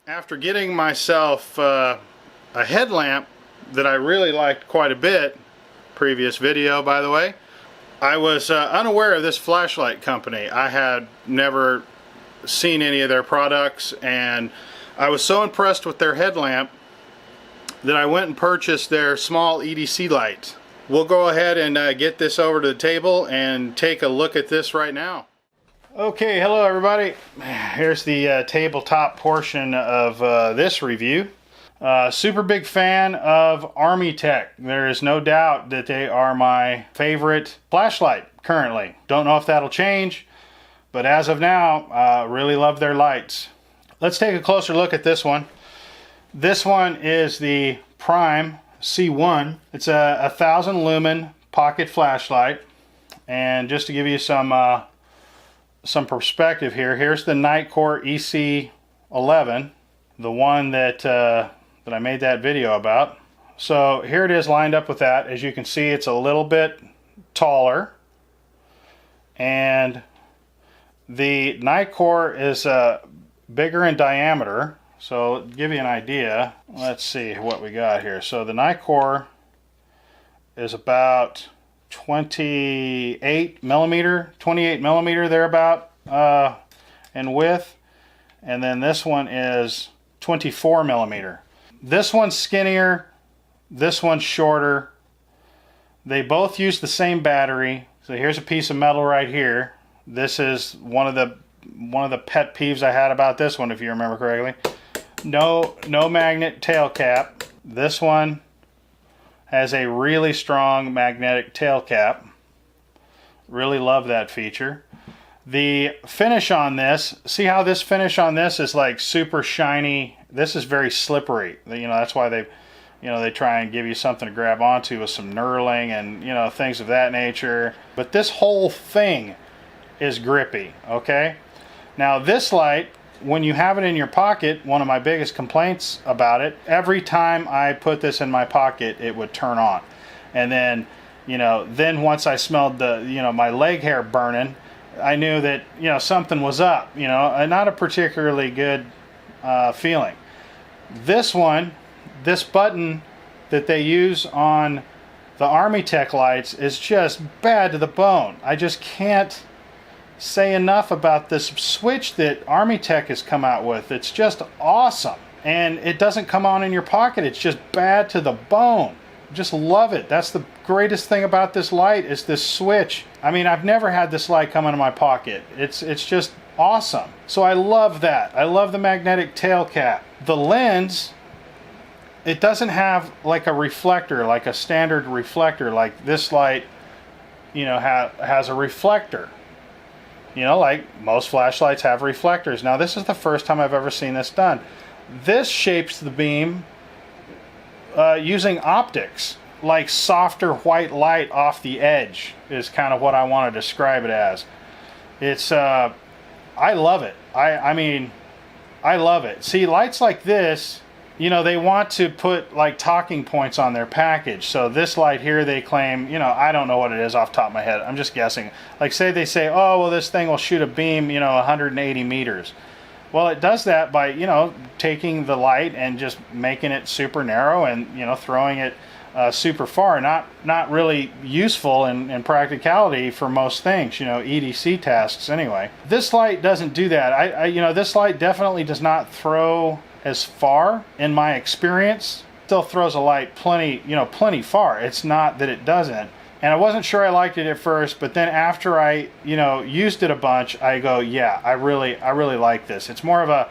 After getting myself a headlamp that I really liked quite a bit, previous video by the way, I was unaware of this flashlight company. I had never seen any of their products, and I was so impressed with their headlamp that I went and purchased their small EDC light. We'll go ahead and get this over to the table and take a look at this right now. Okay, hello everybody. Here's the tabletop portion of this review. Super big fan of ArmyTek. There is no doubt that they are my favorite flashlight currently. Don't know if that'll change, but as of now, really love their lights. Let's take a closer look at this one. This one is the Prime C1. It's a 1,000 lumen pocket flashlight, and just to give you some perspective here, here's the Nitecore EC11, the one that I made that video about. So here it is lined up with that. As you can see, it's a little bit taller, and the Nitecore is bigger in diameter. So to give you an idea, let's see what we got here. So the Nitecore is about 28 millimeter thereabout in width, and then this one is 24 millimeter. This one's skinnier, this one's shorter. They both use the same battery. So here's a piece of metal right here. This is one of the pet peeves I had about this one, if you remember correctly. No magnet tail cap. This one has a really strong magnetic tail cap. Really love that feature. The finish on this, see how this finish on this is like super shiny. This is very slippery. You know, that's why they try and give you something to grab onto with some knurling and things of that nature. But this whole thing is grippy, okay? Now this light, when you have it in your pocket, one of my biggest complaints about it, every time I put this in my pocket, it would turn on. And then, then once I smelled my leg hair burning, I knew that, something was up, not a particularly good feeling. This one, this button that they use on the ArmyTek lights is just bad to the bone. I just can't say enough about this switch that ArmyTek has come out with. It's just awesome, and it doesn't come on in your pocket. It's just bad to the bone. Just love it. That's the greatest thing about this light, is this switch. I mean, I've never had this light come into my pocket. It's just awesome. So I love that. I love the magnetic tail cap. The lens, it doesn't have like a reflector, like a standard reflector, like this light has a reflector. Like most flashlights have reflectors. Now this is the first time I've ever seen this done. This shapes the beam using optics, like softer white light off the edge is kind of what I want to describe it as. It's I love it. I mean, I love it. See, lights like this, they want to put like talking points on their package. So this light here, they claim, I don't know what it is off the top of my head. I'm just guessing. Like they say, oh, well, this thing will shoot a beam, 180 meters. Well, it does that by, taking the light and just making it super narrow and, throwing it super far. Not really useful in practicality for most things, EDC tasks anyway. This light doesn't do that. This light definitely does not throw as far, in my experience. Still throws a light plenty far. It's not that it doesn't. And I wasn't sure I liked it at first, but then after I used it a bunch, I go, yeah, I really like this. It's more of a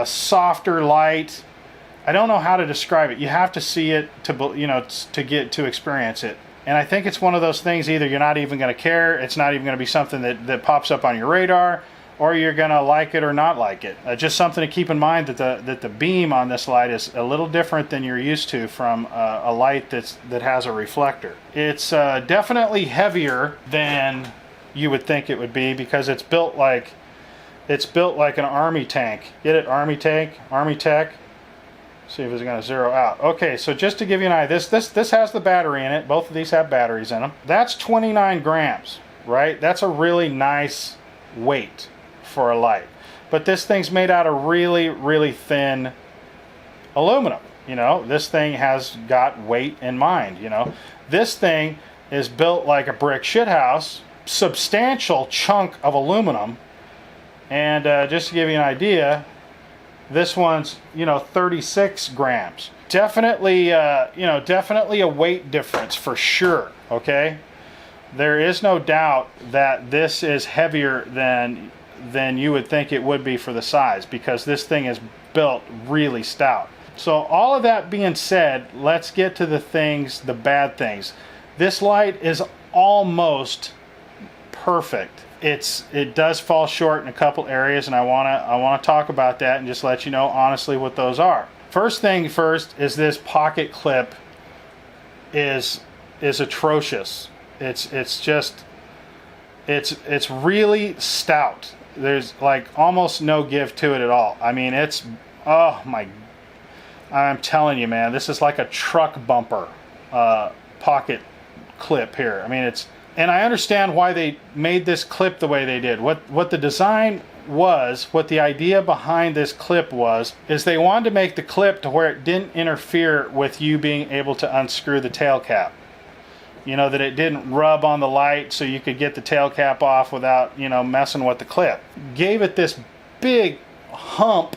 softer light. I don't know how to describe it. You have to see it to get to experience it. And I think it's one of those things, either you're not even going to care, it's not even going to be something that pops up on your radar, or you're going to like it or not like it. Just something to keep in mind, that the beam on this light is a little different than you're used to from a light that has a reflector. It's definitely heavier than you would think it would be, because it's built like an army tank. Get it? ArmyTek. See if it's going to zero out. Okay, so just to give you an idea, this has the battery in it. Both of these have batteries in them. That's 29 grams, right? That's a really nice weight for a light. but this thing's made out of really, really thin aluminum. You know, this thing has got weight in mind. You know, this thing is built like a brick shithouse, substantial chunk of aluminum. And just to give you an idea, this one's, you know, 36 grams. Definitely, you know, definitely a weight difference for sure. Okay, there is no doubt that this is heavier than you would think it would be for the size, because this thing is built really stout. So all of that being said, let's get to the things, the bad things. This light is almost perfect. It does fall short in a couple areas, and I wanna talk about that and just let you know honestly what those are. First thing first is this pocket clip is atrocious. It's really stout. There's like almost no give to it at all. I mean, it's, oh my, I'm telling you, man, this is like a truck bumper pocket clip here. I mean, it's, and I understand why they made this clip the way they did. What the design was, what the idea behind this clip was, is they wanted to make the clip to where it didn't interfere with you being able to unscrew the tail cap. You know, that it didn't rub on the light so you could get the tail cap off without, you know, messing with the clip. Gave it this big hump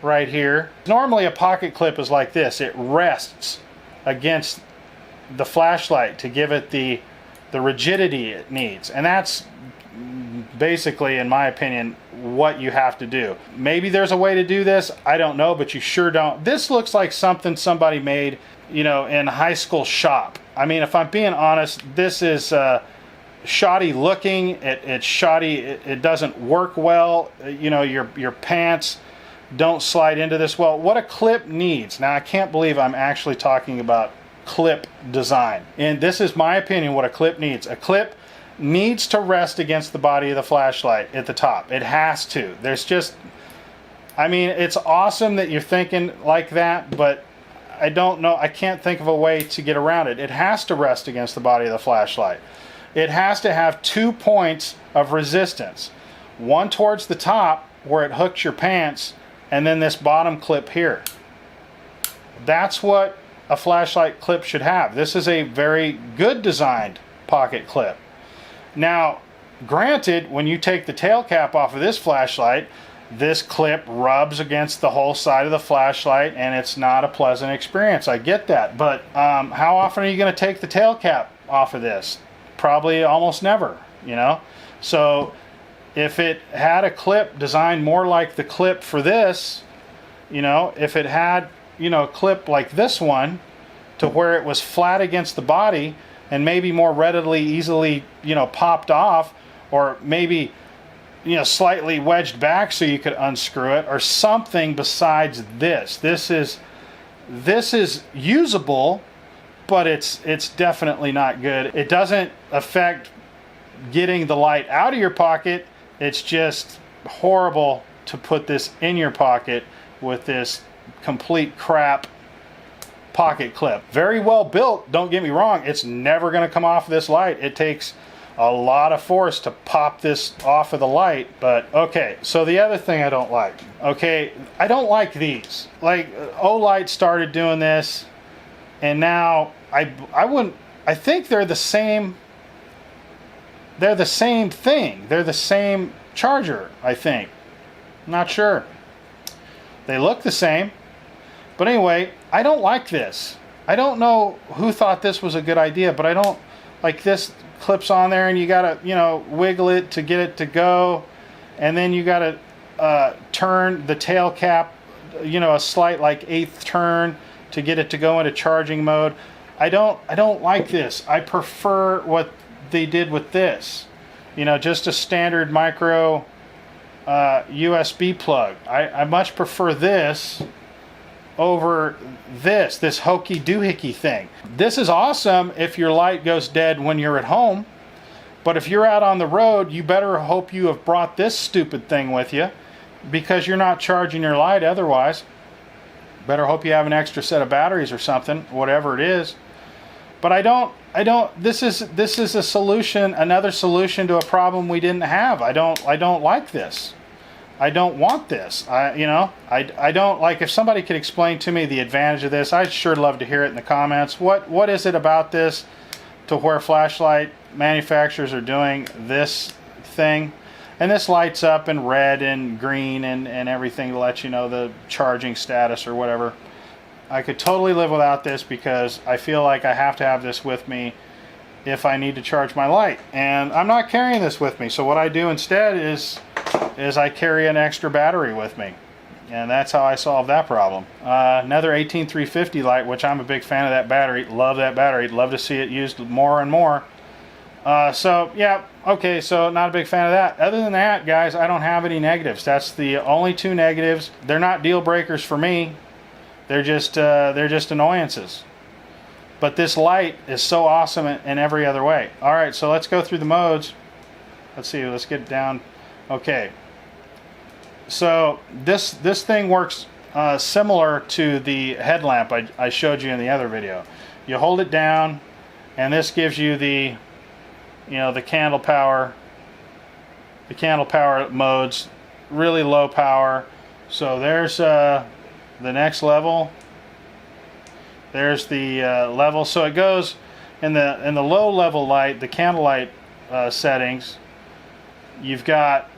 right here. Normally a pocket clip is like this. It rests against the flashlight to give it the rigidity it needs. And that's basically, in my opinion, what you have to do. Maybe there's a way to do this. I don't know, but you sure don't. This looks like something somebody made, you know, in high school shop. I mean, if I'm being honest, this is shoddy looking. It's shoddy. It doesn't work well. You know, your pants don't slide into this well. What a clip needs. Now, I can't believe I'm actually talking about clip design. And this is my opinion what a clip needs. A clip needs to rest against the body of the flashlight at the top. It has to. There's just, I mean, it's awesome that you're thinking like that, but I don't know, I can't think of a way to get around it. It has to rest against the body of the flashlight. It has to have 2 points of resistance. One towards the top where it hooks your pants, and then this bottom clip here. That's what a flashlight clip should have. This is a very good designed pocket clip. Now, granted, when you take the tail cap off of this flashlight, this clip rubs against the whole side of the flashlight, and it's not a pleasant experience. I get that, but how often are you going to take the tail cap off of this? Probably almost never, you know? So if it had a clip designed more like the clip for this, you know, if it had, you know, a clip like this one to where it was flat against the body and maybe more readily, easily, you know, popped off, or maybe, you know, slightly wedged back so you could unscrew it, or something besides this. This is usable, but it's definitely not good. It doesn't affect getting the light out of your pocket. It's just horrible to put this in your pocket with this complete crap pocket clip. Very well built, don't get me wrong. It's never going to come off this light. It takes a lot of force to pop this off of the light. But okay, so the other thing I don't like, okay, I don't like these. Like Olight started doing this, and now I think they're the same. They're the same thing. They're the same charger, I think. I'm not sure. They look the same. But anyway, I don't like this. I don't know who thought this was a good idea, but I don't like this. Clips on there, and you gotta, you know, wiggle it to get it to go, and then you gotta turn the tail cap, you know, a slight like 1/8 turn to get it to go into charging mode. I don't like this. I prefer what they did with this, you know, just a standard micro USB plug. I much prefer this over this hokey doohickey thing. This is awesome if your light goes dead when you're at home, but if you're out on the road, you better hope you have brought this stupid thing with you, because you're not charging your light otherwise. Better hope you have an extra set of batteries or something, whatever it is. But I don't, this is a solution, another solution to a problem we didn't have. I don't like this. I don't want this. I don't, like, if somebody could explain to me the advantage of this, I'd sure love to hear it in the comments. What is it about this to where flashlight manufacturers are doing this thing? And this lights up in red and green and everything to let you know the charging status or whatever. I could totally live without this because I feel like I have to have this with me if I need to charge my light. And I'm not carrying this with me, so what I do instead is I carry an extra battery with me. And that's how I solve that problem. Another 18350 light, which I'm a big fan of that battery. Love that battery. Love to see it used more and more. So yeah, okay, so not a big fan of that. Other than that, guys, I don't have any negatives. That's the only two negatives. They're not deal breakers for me. They're just annoyances. But this light is so awesome in every other way. All right, so let's go through the modes. Let's see, let's get it down. Okay. So this thing works similar to the headlamp I showed you in the other video. You hold it down, and this gives you the the candle power modes, really low power. So there's the next level. There's the level. So it goes in the low level light, the candlelight settings. You've got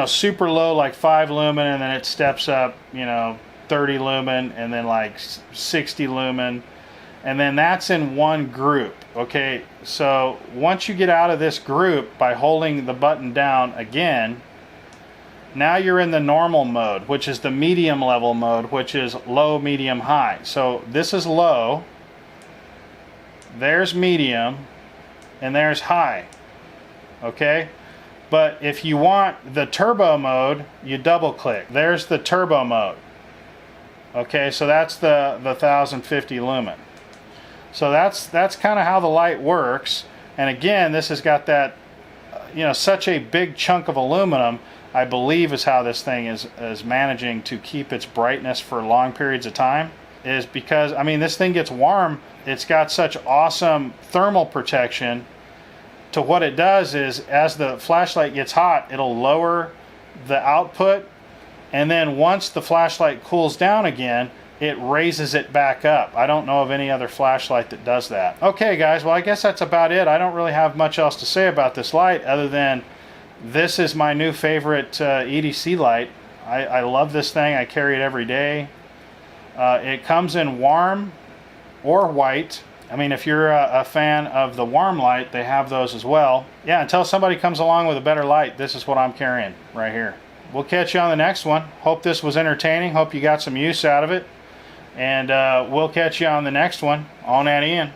super low, like 5 lumen, and then it steps up 30 lumen, and then like 60 lumen. And then that's in one group. Okay, so once you get out of this group by holding the button down again, now you're in the normal mode, which is the medium level mode, which is low, medium, high. So this is low, there's medium, and there's high. Okay, but if you want the turbo mode, you double click. There's the turbo mode. Okay, so that's the 1050 lumen. So that's kind of how the light works. And again, this has got that, such a big chunk of aluminum, I believe is how this thing is managing to keep its brightness for long periods of time, is because, I mean, this thing gets warm. It's got such awesome thermal protection. To what it does is, as the flashlight gets hot, it'll lower the output. And then once the flashlight cools down again, it raises it back up. I don't know of any other flashlight that does that. Okay guys, well I guess that's about it. I don't really have much else to say about this light other than this is my new favorite EDC light. I love this thing. I carry it every day. It comes in warm or white. I mean, if you're a fan of the warm light, they have those as well. Yeah, until somebody comes along with a better light, this is what I'm carrying right here. We'll catch you on the next one. Hope this was entertaining. Hope you got some use out of it. And we'll catch you on the next one. On that end.